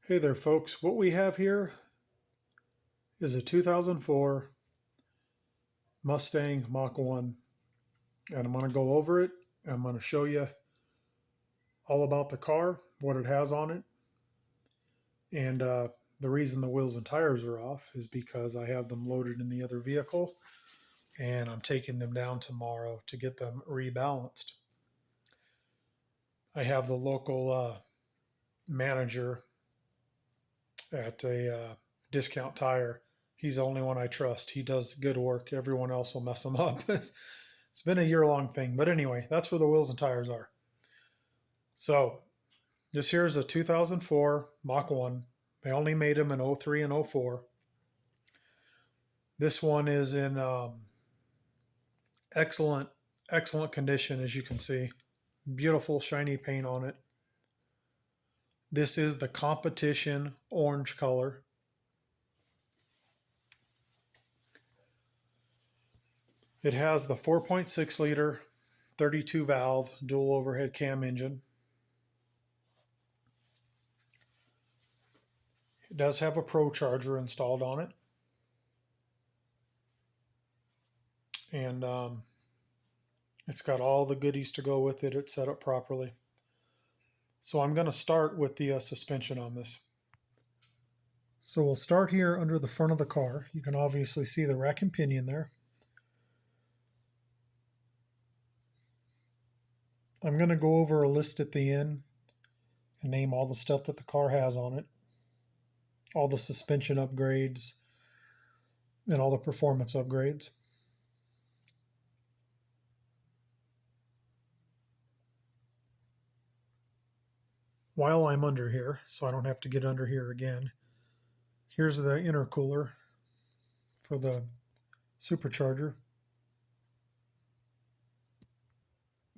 Hey there, folks. What we have here is a 2004 Mustang Mach 1, and I'm going to go over it. I'm going to show you all about the car, what it has on it, and the reason the wheels and tires are off is because I have them loaded in the other vehicle, and I'm taking them down tomorrow to get them rebalanced. I have the local manager at a discount tire. He's the only one I trust. He does good work. Everyone else will mess him up. It's been a year-long thing, but anyway, that's where the wheels and tires are. So this here is a 2004 Mach 1. They only made them in '03 and '04. This one is in excellent, excellent condition, as you can see. Beautiful shiny paint on it. This is the competition orange color. It has the 4.6 liter 32 valve dual overhead cam engine. It does have a Procharger installed on it. And it's got all the goodies to go with it. It's set up properly. So I'm going to start with the suspension on this. So we'll start here under the front of the car. You can obviously see the rack and pinion there. I'm going to go over a list at the end and name all the stuff that the car has on it, all the suspension upgrades, and all the performance upgrades. While I'm under here, so I don't have to get under here again, here's the intercooler for the supercharger.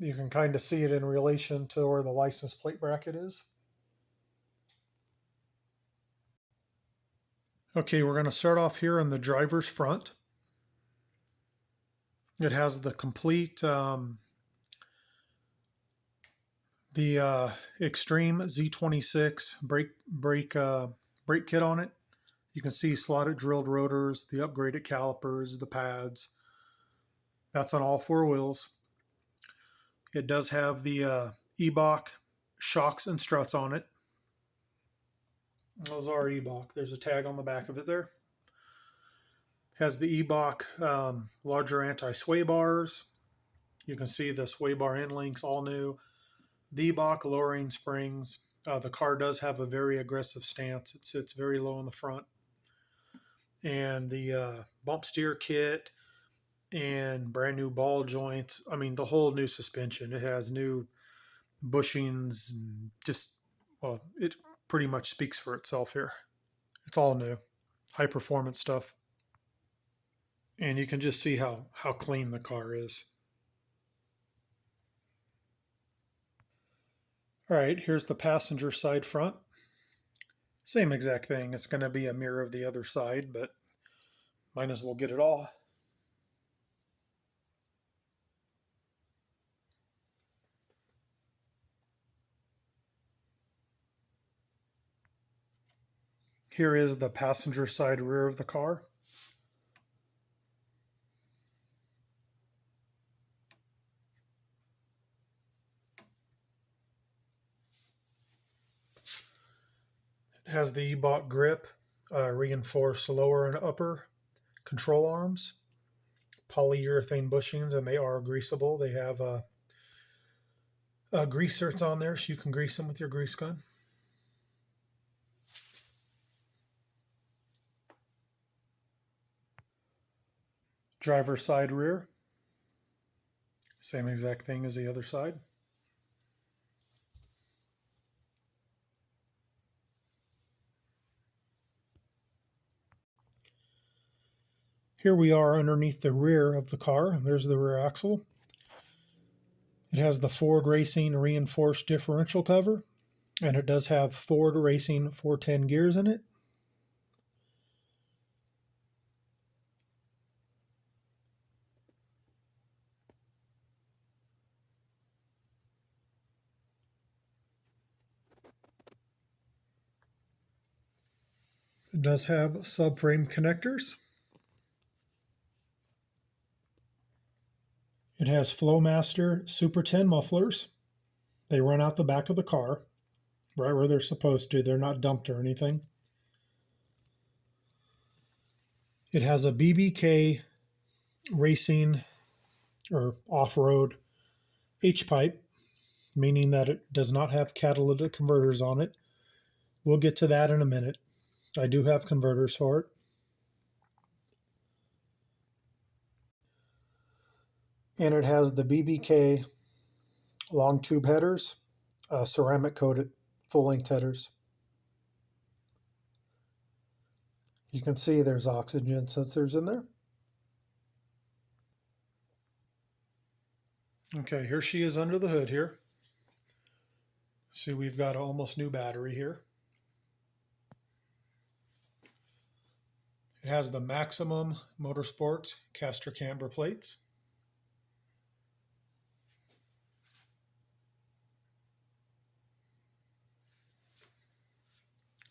You can kind of see it in relation to where the license plate bracket is. Okay, we're going to start off here on the driver's front. It has the complete Extreme Z26 brake kit on it. You can see slotted drilled rotors, the upgraded calipers, the pads. That's on all four wheels. It does have the Eibach shocks and struts on it. Those are Eibach. There's a tag on the back of it there. Has the Eibach larger anti-sway bars. You can see the sway bar end links, all new. The Eibach lowering springs. The car does have a very aggressive stance. It sits very low in the front. And the bump steer kit and brand new ball joints. I mean, the whole new suspension. It has new bushings. And well, it pretty much speaks for itself here. It's all new. High performance stuff. And you can just see how clean the car is. All right, here's the passenger side front. Same exact thing. It's going to be a mirror of the other side, but might as well get it all. Here is the passenger side rear of the car. It has the Eibach grip, reinforced lower and upper control arms, polyurethane bushings, and they are greasable. They have grease zerks on there, so you can grease them with your grease gun. Driver's side rear, same exact thing as the other side. Here we are underneath the rear of the car. There's the rear axle. It has the Ford Racing reinforced differential cover, and it does have Ford Racing 410 gears in it. It does have subframe connectors. It has Flowmaster Super 10 mufflers. They run out the back of the car, right where they're supposed to. They're not dumped or anything. It has a BBK racing or off-road H-pipe, meaning that it does not have catalytic converters on it. We'll get to that in a minute. I do have converters for it. And it has the BBK long tube headers, ceramic coated full-length headers. You can see there's oxygen sensors in there. Okay, here she is under the hood here. See, we've got an almost new battery here. It has the Maximum Motorsports caster camber plates.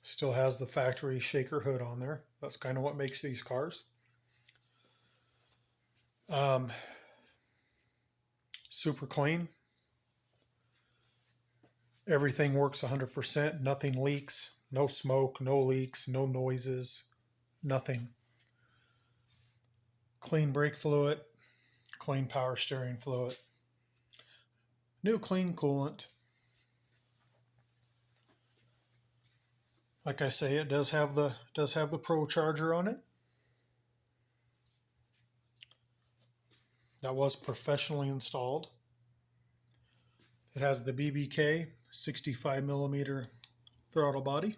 Still has the factory shaker hood on there. That's kind of what makes these cars. Super clean. Everything works 100%. Nothing leaks. No smoke, no leaks, no noises, nothing. Clean brake fluid, clean power steering fluid. New clean coolant. Like I say, it does have the Procharger on it. That was professionally installed. It has the BBK 65 millimeter throttle body.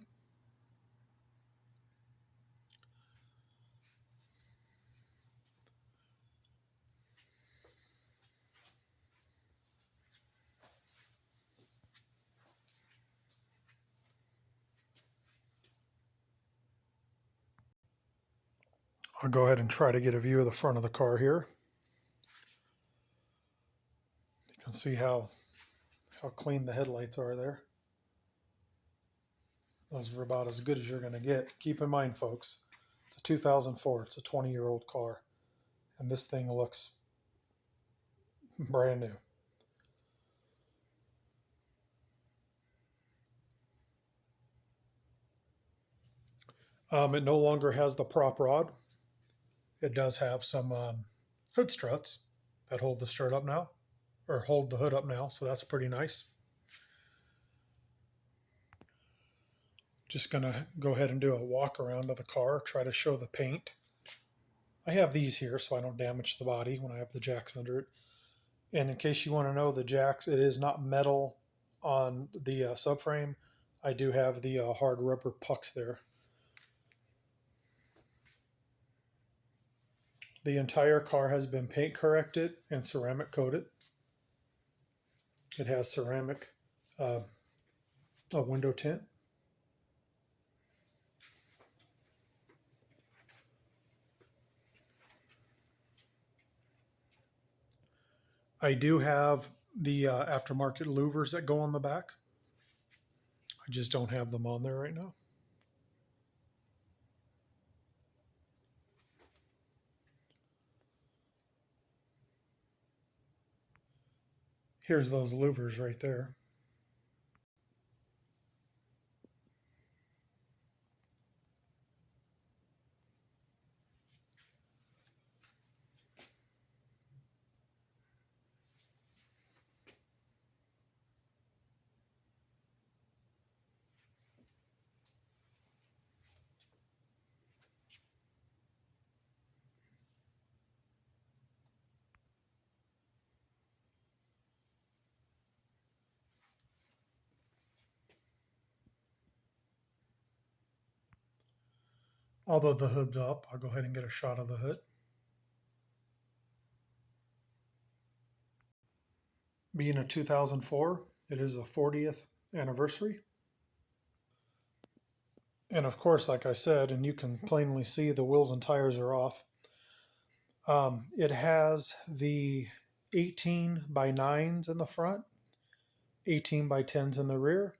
I'll go ahead and try to get a view of the front of the car here. You can see how clean the headlights are there. Those are about as good as you're going to get. Keep in mind, folks, it's a 2004. It's a 20-year-old car. And this thing looks brand new. It no longer has the prop rod. It does have some hood struts that hold the strut up now, or hold the hood up now, so that's pretty nice. Just gonna go ahead and do a walk around of the car, try to show the paint. I have these here so I don't damage the body when I have the jacks under it. And in case you want to know, the jacks, it is not metal on the subframe. I do have the hard rubber pucks there. The entire car has been paint corrected and ceramic coated. It has ceramic window tint. I do have the aftermarket louvers that go on the back. I just don't have them on there right now. Here's those louvers right there. Although the hood's up, I'll go ahead and get a shot of the hood. Being a 2004, it is the 40th anniversary. And of course, like I said, and you can plainly see the wheels and tires are off. It has the 18 by 9s in the front, 18 by 10s in the rear.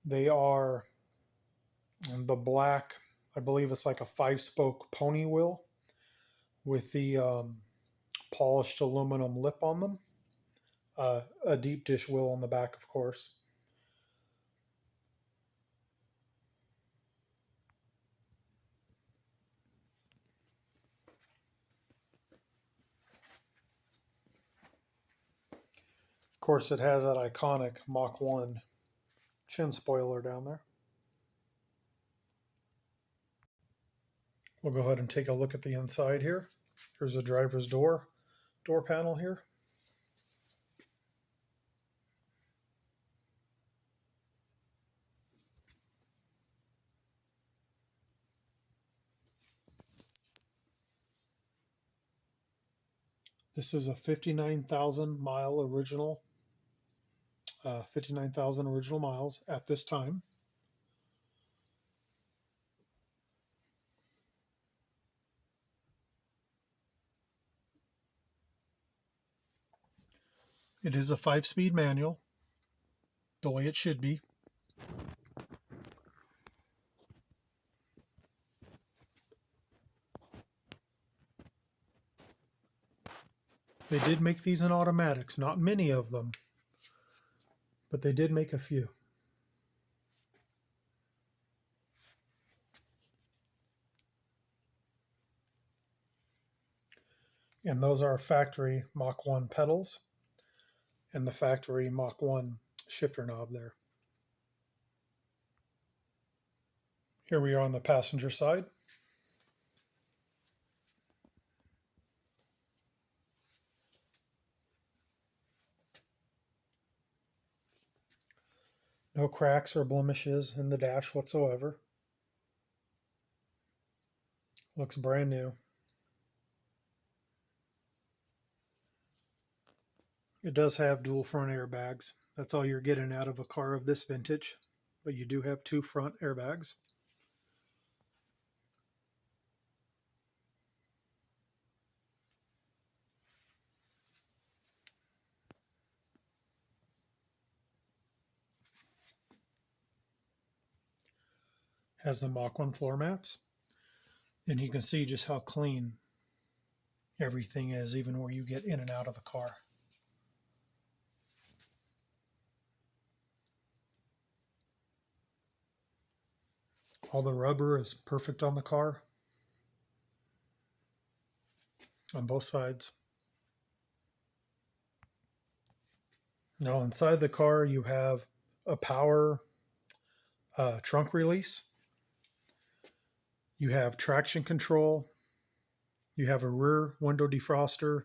They are And the black, I believe it's like a 5-spoke pony wheel with the polished aluminum lip on them. A deep dish wheel on the back, of course. Of course, it has that iconic Mach 1 chin spoiler down there. We'll go ahead and take a look at the inside here. Here's a driver's door panel here. This is a 59,000 mile original, 59,000 original miles at this time. It is a 5-speed manual, the way it should be. They did make these in automatics, not many of them, but they did make a few. And those are factory Mach 1 pedals and the factory Mach 1 shifter knob there. Here we are on the passenger side. No cracks or blemishes in the dash whatsoever. Looks brand new. It does have dual front airbags. That's all you're getting out of a car of this vintage, but you do have 2 front airbags. Has the Mach 1 floor mats, and you can see just how clean everything is, even where you get in and out of the car. All the rubber is perfect on the car, on both sides. Now inside the car you have a power trunk release. You have traction control. You have a rear window defroster.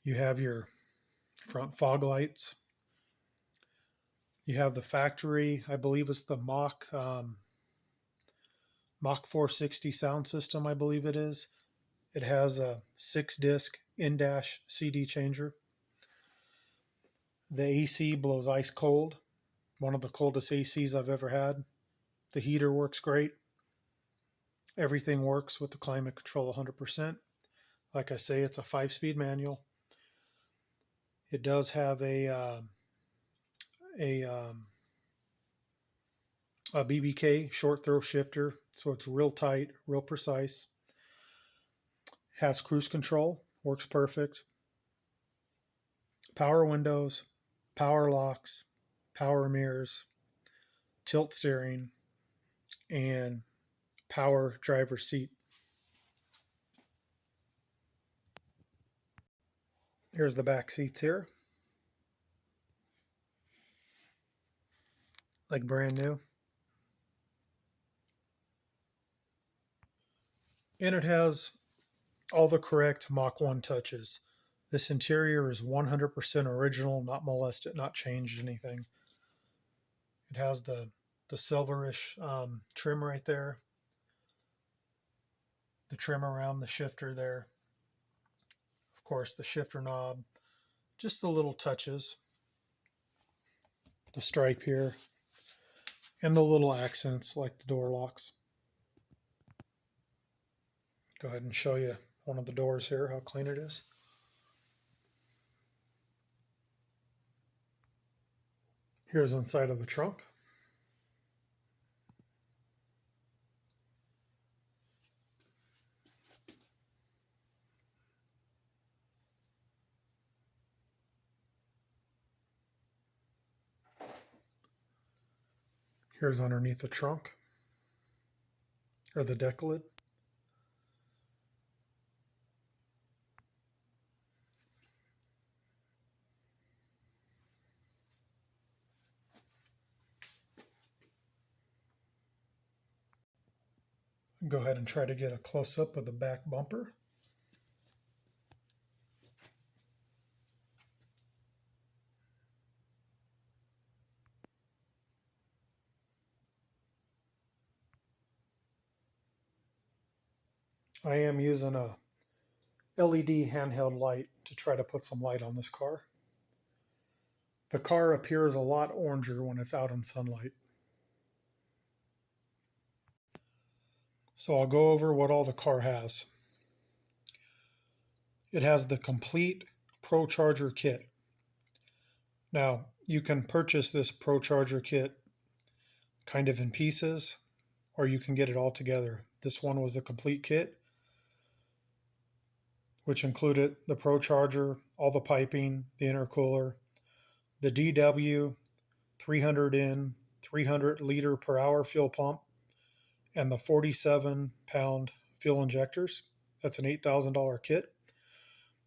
You have your front fog lights. You have the factory, I believe it's the Mach 460 sound system, I believe it is. It has a 6-disc in-dash CD changer. The AC blows ice cold, one of the coldest ACs I've ever had. The heater works great. Everything works with the climate control 100%. Like I say, it's a 5-speed manual. It does have a BBK short throw shifter, so it's real tight, real precise. Has cruise control, works perfect. Power windows, power locks, power mirrors, tilt steering, and power driver seat. Here's the back seats here. Like brand new. And it has all the correct Mach 1 touches. This interior is 100% original, not molested, not changed anything. It has the silverish trim right there. The trim around the shifter there. Of course, the shifter knob. Just the little touches. The stripe here. And the little accents like the door locks. Go ahead and show you one of the doors here, how clean it is. Here's inside of the trunk. Here's underneath the trunk or the deck lid. Go ahead and try to get a close-up of the back bumper. I am using a LED handheld light to try to put some light on this car. The car appears a lot oranger when it's out in sunlight. So I'll go over what all the car has. It has the complete Procharger kit. Now, you can purchase this Procharger kit kind of in pieces, or you can get it all together. This one was the complete kit, which included the Procharger, all the piping, the intercooler, the DW 300N 300 liter per hour fuel pump, and the 47-pound fuel injectors. That's an $8,000 kit.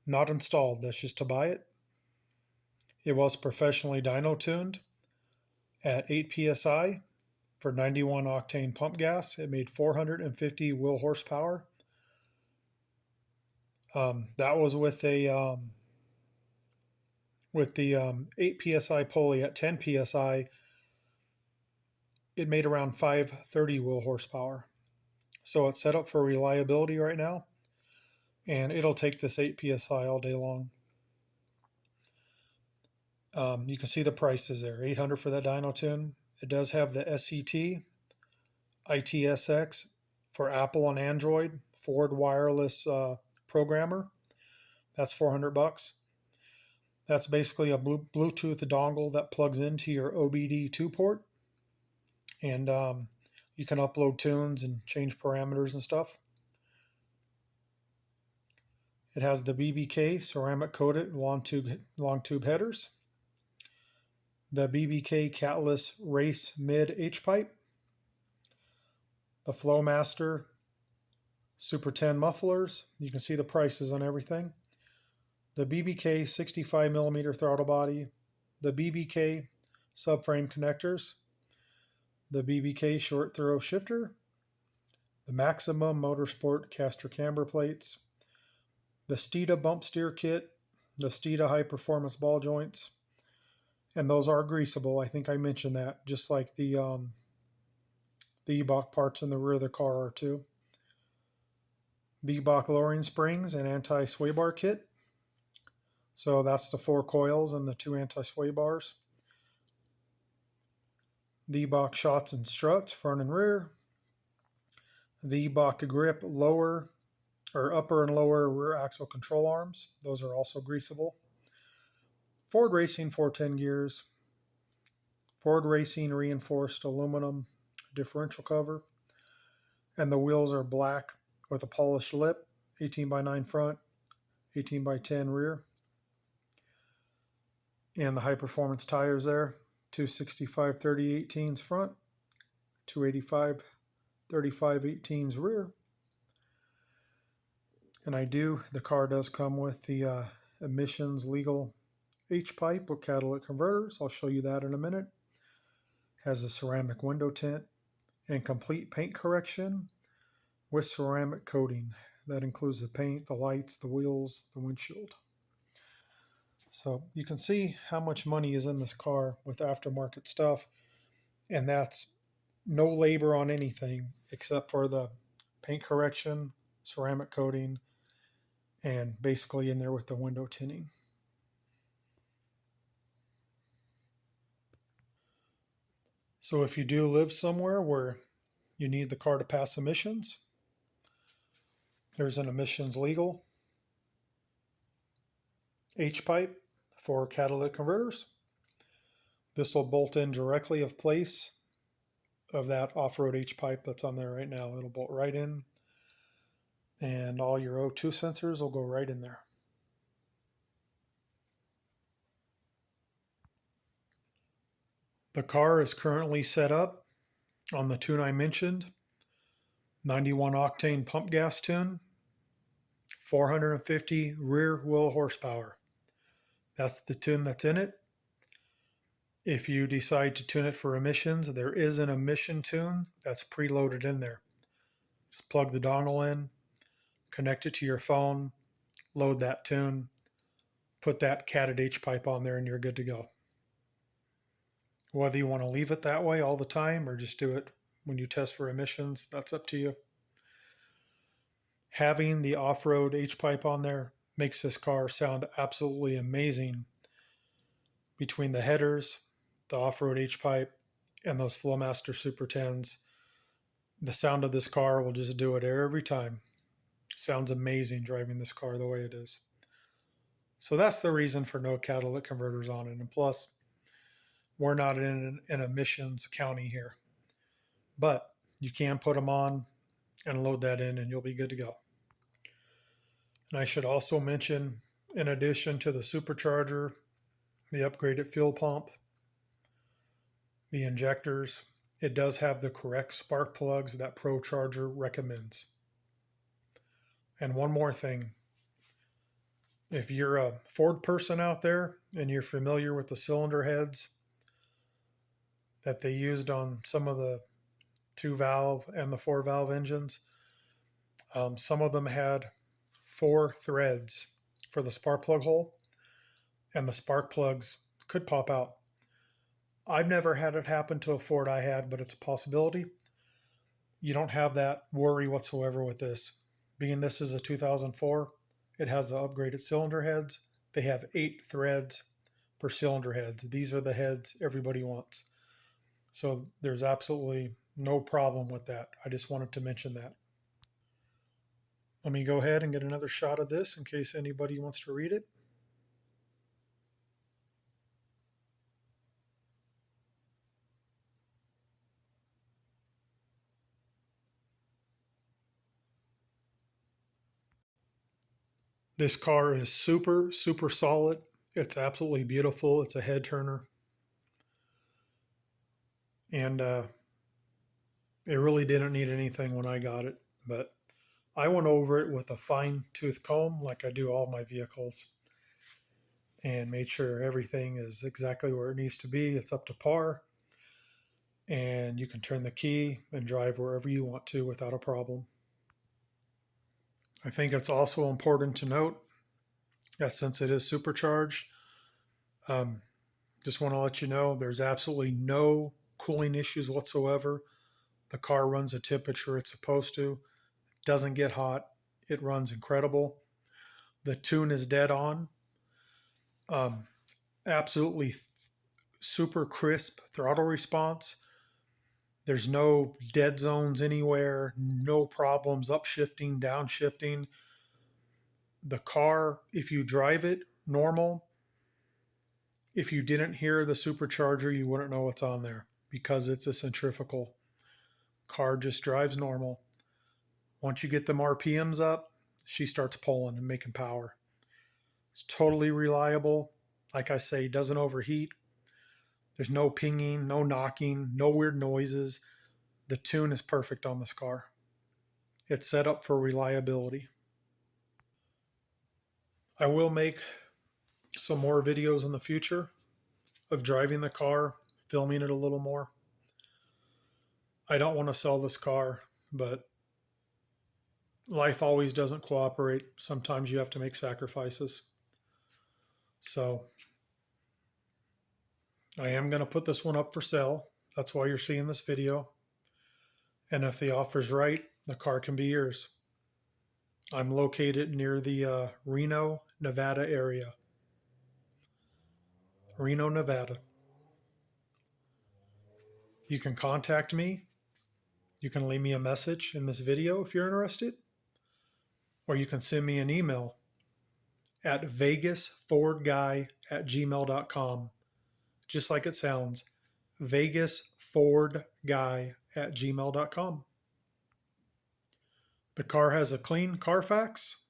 Not installed, that's just to buy it. It was professionally dyno tuned at 8 psi for 91 octane pump gas. It made 450 wheel horsepower. That was with the 8 psi pulley at 10 psi. It made around 530 wheel horsepower. So it's set up for reliability right now, and it'll take this 8 psi all day long. You can see the prices there. $800 for that dyno tune. It does have the SCT ITSX for Apple and Android Ford wireless programmer. That's $400. That's basically a Bluetooth dongle that plugs into your OBD2 port, and you can upload tunes and change parameters and stuff. It has the BBK ceramic coated long tube headers, the BBK catless race mid H pipe, the Flowmaster Super 10 mufflers. You can see the prices on everything. The BBK 65mm throttle body, the BBK subframe connectors, the BBK short throw shifter, the Maximum Motorsport caster camber plates, the Steeda bump steer kit, the Steeda high performance ball joints, and those are greasable. I think I mentioned that, just like the E-Bach parts in the rear of the car are too. V-Bach lowering springs and anti-sway bar kit. So that's the 4 coils and the 2 anti-sway bars. V-Bach shots and struts, front and rear. V-Bach grip lower or upper and lower rear axle control arms. Those are also greasable. Ford Racing 410 gears. Ford Racing reinforced aluminum differential cover. And the wheels are black with a polished lip, 18x9 front, 18x10 rear. And the high performance tires there, 265 30/18s front, 285 35/18s rear. And the car does come with the emissions legal H pipe with catalytic converters. I'll show you that in a minute. Has a ceramic window tint and complete paint correction with ceramic coating. That includes the paint, the lights, the wheels, the windshield. So you can see how much money is in this car with aftermarket stuff, and that's no labor on anything except for the paint correction, ceramic coating, and basically in there with the window tinting. So if you do live somewhere where you need the car to pass emissions, there's an emissions legal H pipe for catalytic converters. This will bolt in directly of place of that off-road H pipe that's on there right now. It'll bolt right in, and all your O2 sensors will go right in there. The car is currently set up on the tune I mentioned, 91 octane pump gas tune, 450 rear wheel horsepower. That's the tune that's in it. If you decide to tune it for emissions, there is an emission tune that's preloaded in there. Just plug the dongle in, connect it to your phone, load that tune, put that catted H pipe on there, and you're good to go. Whether you want to leave it that way all the time or just do it when you test for emissions, that's up to you. Having the off-road H pipe on there makes this car sound absolutely amazing. Between the headers, the off-road H pipe, and those Flowmaster Super 10s, the sound of this car will just do it every time. Sounds amazing driving this car the way it is. So that's the reason for no catalytic converters on it. And plus, we're not in an emissions county here. But you can put them on and load that in and you'll be good to go. And I should also mention, in addition to the supercharger, the upgraded fuel pump, the injectors, it does have the correct spark plugs that Procharger recommends. And one more thing, if you're a Ford person out there and you're familiar with the cylinder heads that they used on some of the 2-valve and the 4-valve engines, some of them had 4 threads for the spark plug hole, and the spark plugs could pop out. I've never had it happen to a Ford I had, but it's a possibility. You don't have that worry whatsoever with this. Being this is a 2004, it has the upgraded cylinder heads. They have 8 threads per cylinder heads. These are the heads everybody wants. So there's absolutely no problem with that. I just wanted to mention that. Let me go ahead and get another shot of this in case anybody wants to read it. This car is super, super solid. It's absolutely beautiful. It's a head turner. And it really didn't need anything when I got it. But I went over it with a fine tooth comb like I do all my vehicles and made sure everything is exactly where it needs to be. It's up to par. And you can turn the key and drive wherever you want to without a problem. I think it's also important to note that since it is supercharged, um, just want to let you know there's absolutely no cooling issues whatsoever. The car runs a temperature it's supposed to, doesn't get hot, it runs incredible. The tune is dead on. Um, absolutely super crisp throttle response. There's no dead zones anywhere, no problems upshifting, downshifting. The car, if you drive it normal, if you didn't hear the supercharger, you wouldn't know what's on there because it's a centrifugal. Car just drives normal. Once you get them RPMs up, she starts pulling and making power. It's totally reliable. Like I say, doesn't overheat. There's no pinging, no knocking, no weird noises. The tune is perfect on this car. It's set up for reliability. I will make some more videos in the future of driving the car, filming it a little more. I don't want to sell this car, but life always doesn't cooperate. Sometimes you have to make sacrifices. So I am going to put this one up for sale. That's why you're seeing this video. And if the offer's right, the car can be yours. I'm located near the Reno, Nevada area. Reno, Nevada. You can contact me. You can leave me a message in this video if you're interested. Or you can send me an email at vegasfordguy@gmail.com. Just like it sounds, vegasfordguy@gmail.com. The car has a clean Carfax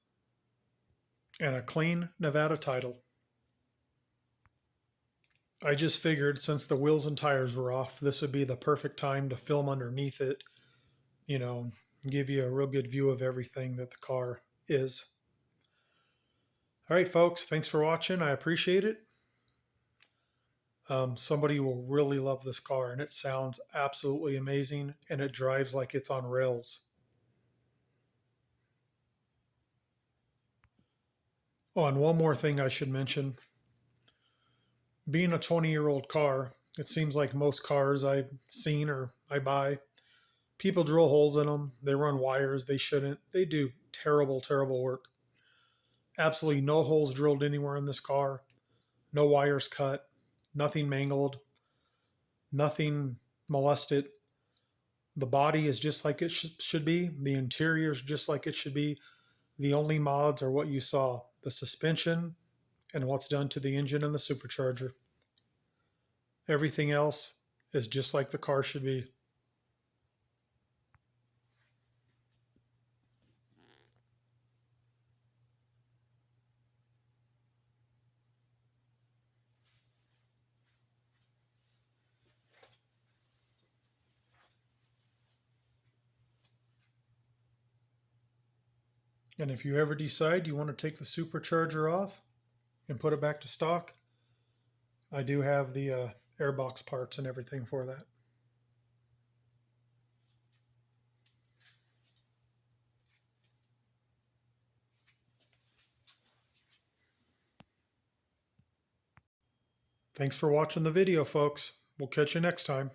and a clean Nevada title. I just figured since the wheels and tires were off, this would be the perfect time to film underneath it, you know, give you a real good view of everything that the car is. All right, folks, thanks for watching. I appreciate it. Somebody will really love this car, and it sounds absolutely amazing, and it drives like it's on rails. Oh, and one more thing I should mention. Being a 20-year-old car, it seems like most cars I've seen or I buy, people drill holes in them. They run wires they shouldn't. They do terrible, terrible work. Absolutely no holes drilled anywhere in this car, no wires cut, nothing mangled, nothing molested. The body is just like it should be. The interior is just like it should be. The only mods are what you saw, the suspension and what's done to the engine and the supercharger. Everything else is just like the car should be. And if you ever decide you want to take the supercharger off and put it back to stock, I do have the airbox parts and everything for that. Thanks for watching the video, folks. We'll catch you next time.